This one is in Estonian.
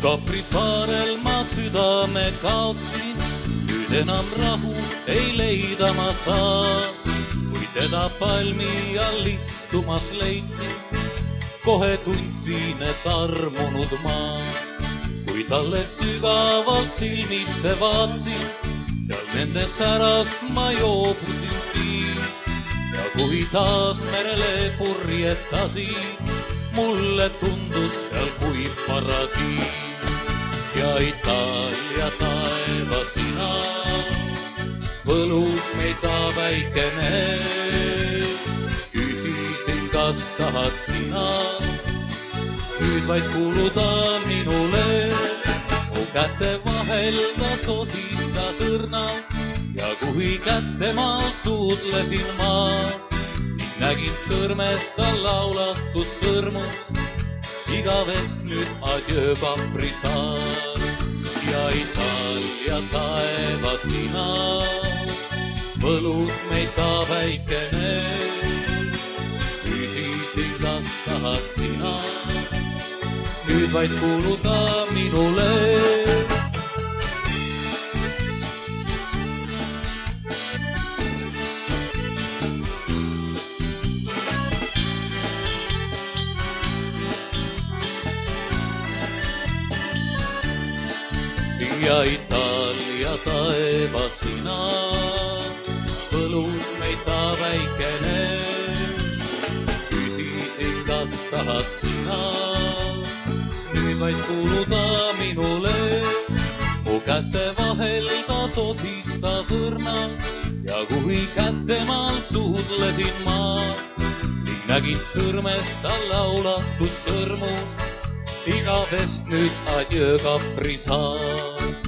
Kaprisaarel ma südame kaotsin, nüüd enam rahu ei leida ma saa. Kui teda palmi all istumas leidsin, kohe tundsin, et armunud ma. Kui talle sügavalt silmisse vaatsin, seal nende särast ma joobusin siin. Ja kui taas merele purjetasin, mulle tundus seal kui paradiis. Ja Itaalia taeva sina, võlus meida väikene. Küsisin, kas tahad sina nüüd vaid kuuluda minule. Mu käte vahel ta sosista sõrna ja kui kätte ma suudlesin ma, ning nägin sõrmest ta laulatud sõrmus. Igavest nüüd adjö Kaprisaar. Ja Itaalia taeva sina, võlus meida väikene. Küsisin, kas tahad sina nüüd vaid kuuluda minule. Ja Itaalia taeva sina, võlus meida väikene. Küsisin, kas tahad sina nüüd vaid kuuluda minule. Mu käte vahel ta sosista sõrna ja kui kätemaal suudlesin ma, ning nägin sõrmest ta laulatud sõrmus. Igavest nüüd adjö Kaprisaar.